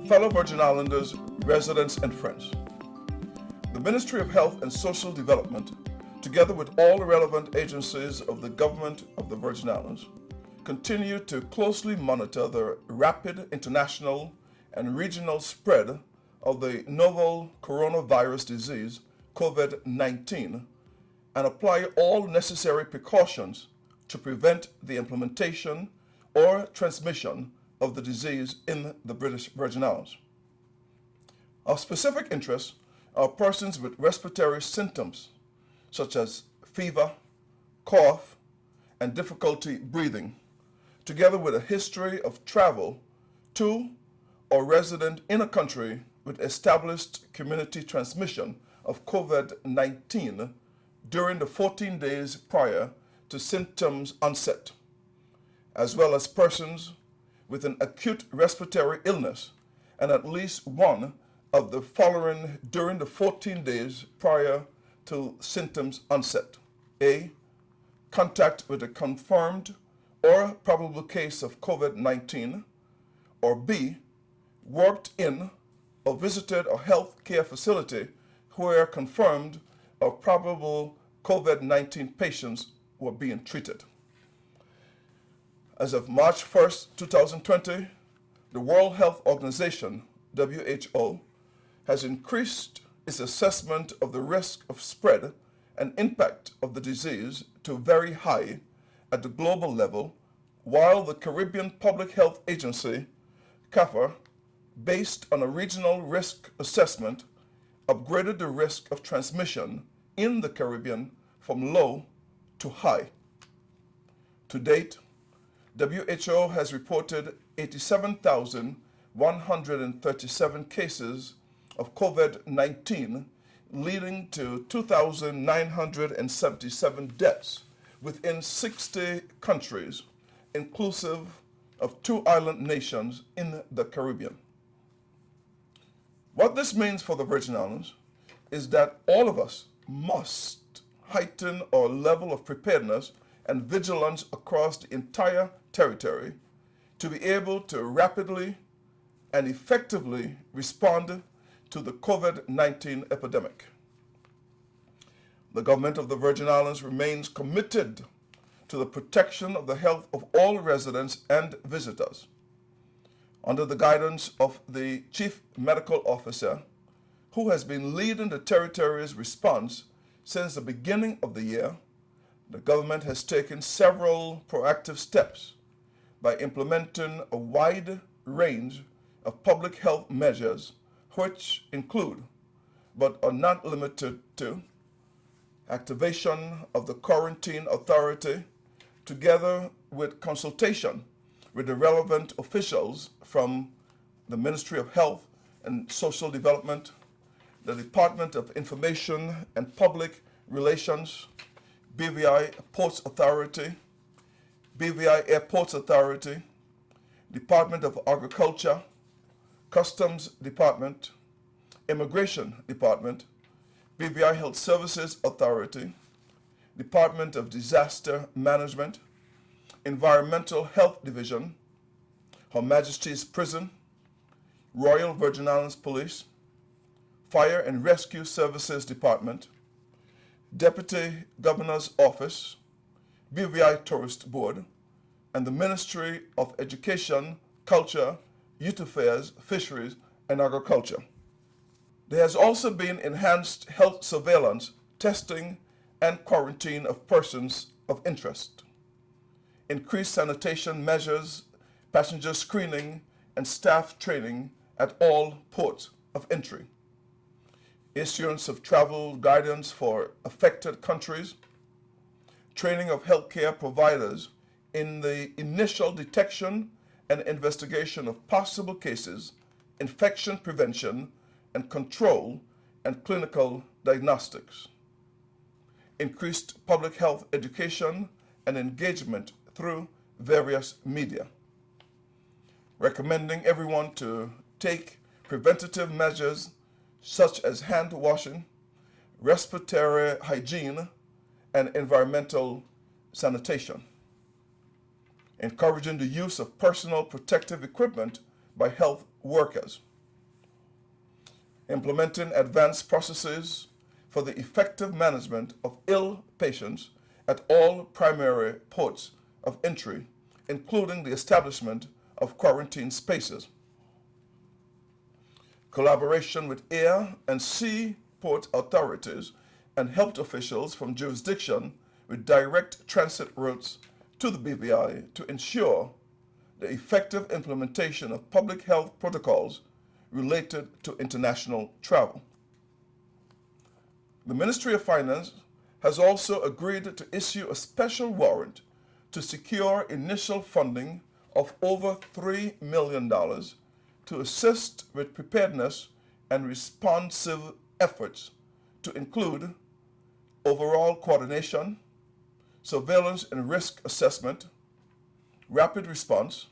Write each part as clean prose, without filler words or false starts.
Fellow Virgin Islanders, residents, and friends, the Ministry of Health and Social Development, together with all relevant agencies of the Government of the Virgin Islands, continue to closely monitor the rapid international and regional spread of the novel coronavirus disease, COVID-19, and apply all necessary precautions to prevent the implementation or transmission of the disease in the British Virgin Islands. Of specific interest are persons with respiratory symptoms such as fever, cough, and difficulty breathing, together with a history of travel to or resident in a country with established community transmission of COVID-19 during the 14 days prior to symptoms onset, as well as persons with an acute respiratory illness and at least one of the following during the 14 days prior to symptoms onset. A. Contact with a confirmed or probable case of COVID-19, or B. Worked in or visited a health care facility where confirmed or probable COVID-19 patients were being treated. As of March 1st, 2020, the World Health Organization, WHO, has increased its assessment of the risk of spread and impact of the disease to very high at the global level, while the Caribbean Public Health Agency, CAFA, based on a regional risk assessment, upgraded the risk of transmission in the Caribbean from low to high. To date, WHO has reported 87,137 cases of COVID-19, leading to 2,977 deaths within 60 countries, inclusive of 2 island nations in the Caribbean. What this means for the Virgin Islands is that all of us must heighten our level of preparedness and vigilance across the entire territory to be able to rapidly and effectively respond to the COVID-19 epidemic. The government of the Virgin Islands remains committed to the protection of the health of all residents and visitors. Under the guidance of the Chief Medical Officer, who has been leading the territory's response since the beginning of the year, the government has taken several proactive steps by implementing a wide range of public health measures, which include, but are not limited to, activation of the quarantine authority, together with consultation with the relevant officials from the Ministry of Health and Social Development, the Department of Information and Public Relations, BVI Ports Authority, BVI Airports Authority, Department of Agriculture, Customs Department, Immigration Department, BVI Health Services Authority, Department of Disaster Management, Environmental Health Division, Her Majesty's Prison, Royal Virgin Islands Police, Fire and Rescue Services Department, Deputy Governor's Office, BVI Tourist Board, and the Ministry of Education, Culture, Youth Affairs, Fisheries, and Agriculture. There has also been enhanced health surveillance, testing, and quarantine of persons of interest, increased sanitation measures, passenger screening, and staff training at all ports of entry, issuance of travel guidance for affected countries, training of healthcare providers in the initial detection and investigation of possible cases, infection prevention and control, and clinical diagnostics, increased public health education and engagement through various media, recommending everyone to take preventative measures such as hand washing, respiratory hygiene, and environmental sanitation, encouraging the use of personal protective equipment by health workers, implementing advanced processes for the effective management of ill patients at all primary ports of entry, including the establishment of quarantine spaces, collaboration with air and sea port authorities and health officials from jurisdiction with direct transit routes to the BVI to ensure the effective implementation of public health protocols related to international travel. The Ministry of Finance has also agreed to issue a special warrant to secure initial funding of over $3 million to assist with preparedness and responsive efforts to include overall coordination, surveillance and risk assessment, rapid response,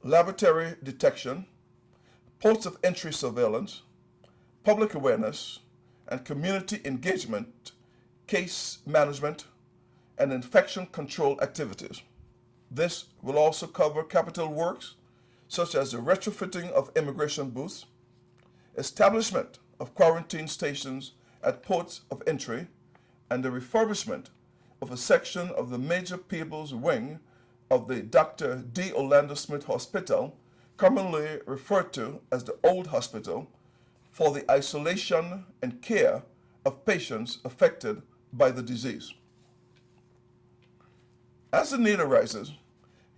laboratory detection, ports of entry surveillance, public awareness, and community engagement, case management, and infection control activities. This will also cover capital works such as the retrofitting of immigration booths, establishment of quarantine stations at ports of entry, and the refurbishment of a section of the Major Peebles wing of the Dr. D. Orlando Smith Hospital, commonly referred to as the Old Hospital, for the isolation and care of patients affected by the disease. As the need arises,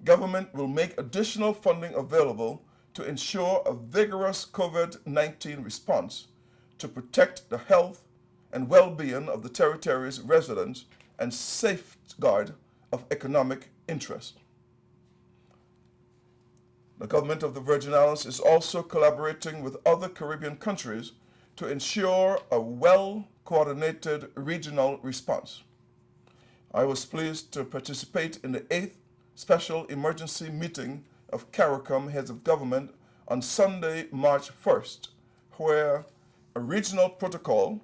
government will make additional funding available to ensure a vigorous COVID-19 response to protect the health and well-being of the territory's residents and safeguard of economic interest. The government of the Virgin Islands is also collaborating with other Caribbean countries to ensure a well-coordinated regional response. I was pleased to participate in the 8th Special Emergency Meeting of CARICOM Heads of Government on Sunday, March 1st, where a regional protocol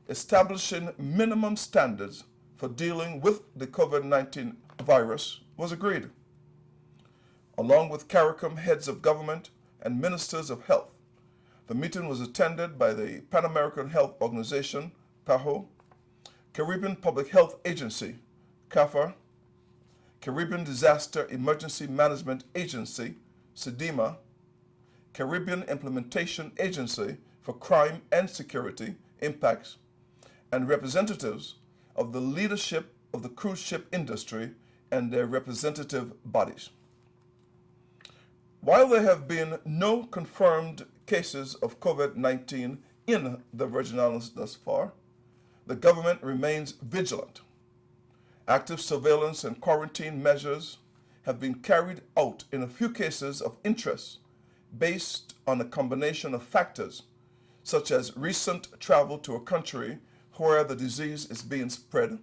establishing minimum standards for dealing with the COVID-19 virus was agreed. Along with CARICOM Heads of Government and Ministers of Health, the meeting was attended by the Pan American Health Organization, PAHO, Caribbean Public Health Agency, CAFA, Caribbean Disaster Emergency Management Agency, CEDEMA, Caribbean Implementation Agency for Crime and Security, IMPACTS, and representatives of the leadership of the cruise ship industry and their representative bodies. While there have been no confirmed cases of COVID-19 in the Virgin Islands thus far, the government remains vigilant. Active surveillance and quarantine measures have been carried out in a few cases of interest based on a combination of factors, such as recent travel to a country where the disease is being spread,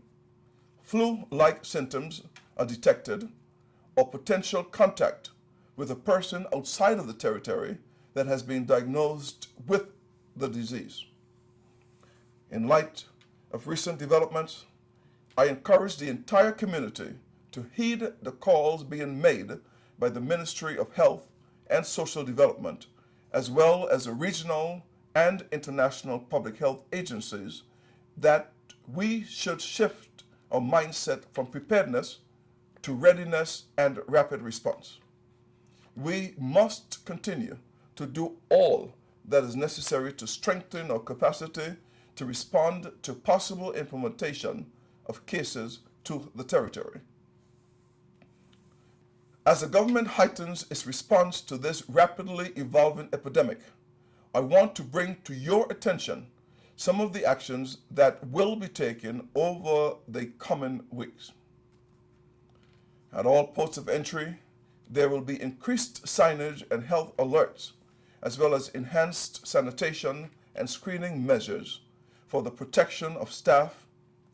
flu-like symptoms are detected, or potential contact with a person outside of the territory that has been diagnosed with the disease. In light of recent developments, I encourage the entire community to heed the calls being made by the Ministry of Health and Social Development, as well as the regional and international public health agencies, that we should shift our mindset from preparedness to readiness and rapid response. We must continue to do all that is necessary to strengthen our capacity to respond to possible implementation of cases to the territory. As the government heightens its response to this rapidly evolving epidemic, I want to bring to your attention some of the actions that will be taken over the coming weeks. At all ports of entry, there will be increased signage and health alerts, as well as enhanced sanitation and screening measures for the protection of staff,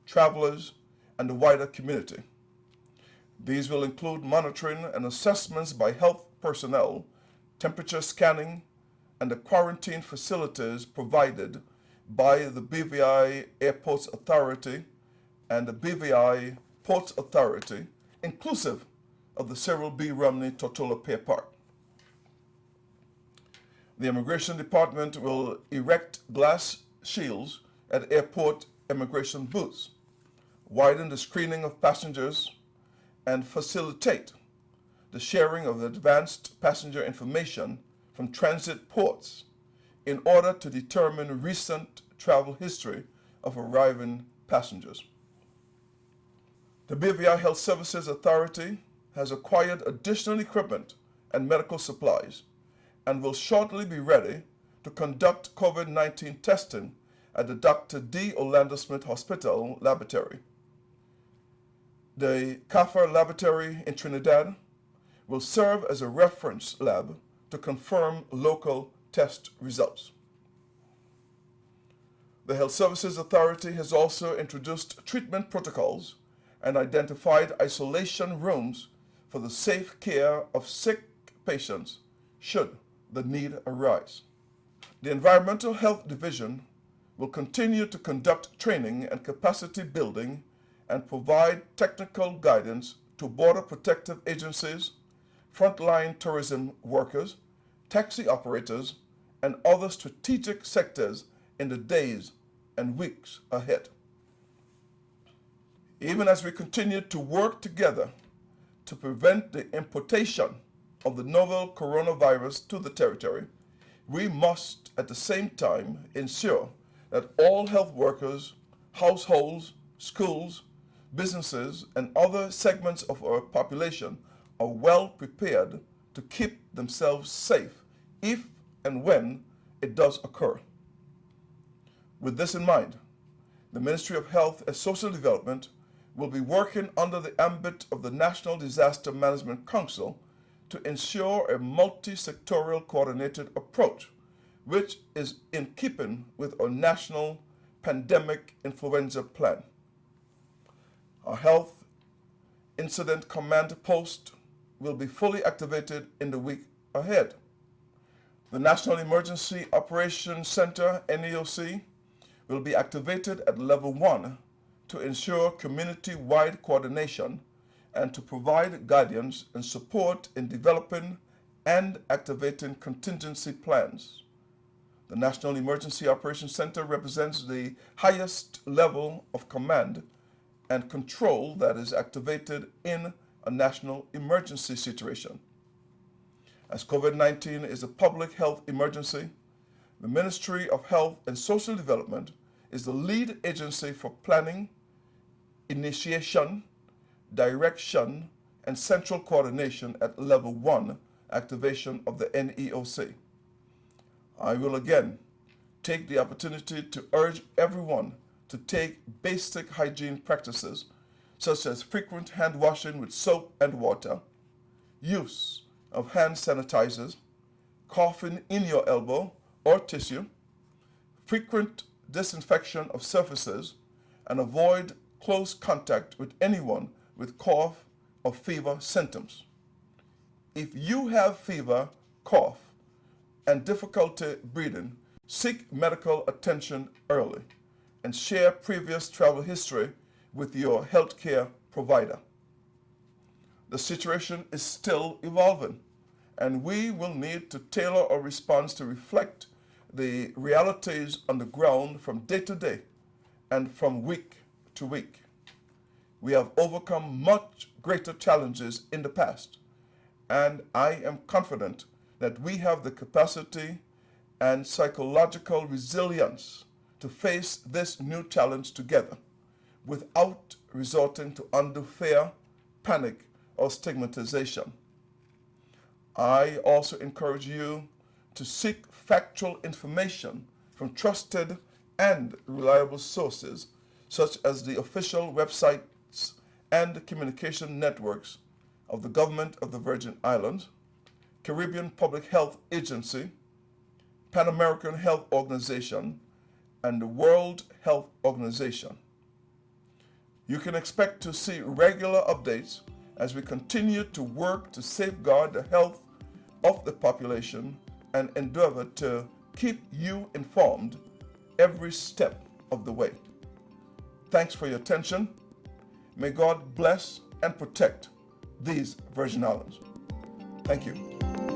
travelers, and the wider community. These will include monitoring and assessments by health personnel, temperature scanning, and the quarantine facilities provided by the BVI Airports Authority and the BVI Ports Authority, inclusive of the Cyril B. Romney Tortola Pier Park. The Immigration Department will erect glass shields at airport immigration booths, widen the screening of passengers, and facilitate the sharing of advanced passenger information from transit ports in order to determine recent travel history of arriving passengers. The BVI Health Services Authority has acquired additional equipment and medical supplies and will shortly be ready to conduct COVID-19 testing at the Dr. D. Orlando Smith Hospital Laboratory. The CAFA Laboratory in Trinidad will serve as a reference lab to confirm local test results. The Health Services Authority has also introduced treatment protocols and identified isolation rooms for the safe care of sick patients should the need arise. The Environmental Health Division will continue to conduct training and capacity building and provide technical guidance to border protective agencies, frontline tourism workers, taxi operators, and other strategic sectors in the days and weeks ahead. Even as we continue to work together to prevent the importation of the novel coronavirus to the territory, we must at the same time ensure that all health workers, households, schools, businesses, and other segments of our population are well prepared to keep themselves safe if and when it does occur. With this in mind, the Ministry of Health and Social Development will be working under the ambit of the National Disaster Management Council to ensure a multi-sectoral coordinated approach, which is in keeping with our national pandemic influenza plan. Our Health Incident Command Post will be fully activated in the week ahead. The National Emergency Operations Center, NEOC, will be activated at Level 1 to ensure community-wide coordination and to provide guidance and support in developing and activating contingency plans. The National Emergency Operations Center represents the highest level of command and control that is activated in a national emergency situation. As COVID-19 is a public health emergency, the Ministry of Health and Social Development is the lead agency for planning, initiation, direction, and central coordination at Level 1 activation of the NEOC. I will again take the opportunity to urge everyone to take basic hygiene practices such as frequent hand washing with soap and water, use of hand sanitizers, coughing in your elbow or tissue, frequent disinfection of surfaces, and avoid close contact with anyone with cough or fever symptoms. If you have fever, cough, and difficulty breathing, seek medical attention early and share previous travel history with your healthcare provider. The situation is still evolving, and we will need to tailor our response to reflect the realities on the ground from day to day and from week to week. We have overcome much greater challenges in the past, and I am confident that we have the capacity and psychological resilience to face this new challenge together without resorting to undue fear, panic, or stigmatization. I also encourage you to seek factual information from trusted and reliable sources, such as the official websites and communication networks of the Government of the Virgin Islands, Caribbean Public Health Agency, Pan American Health Organization, and the World Health Organization. You can expect to see regular updates as we continue to work to safeguard the health of the population and endeavor to keep you informed every step of the way. Thanks for your attention. May God bless and protect these Virgin Islands. Thank you.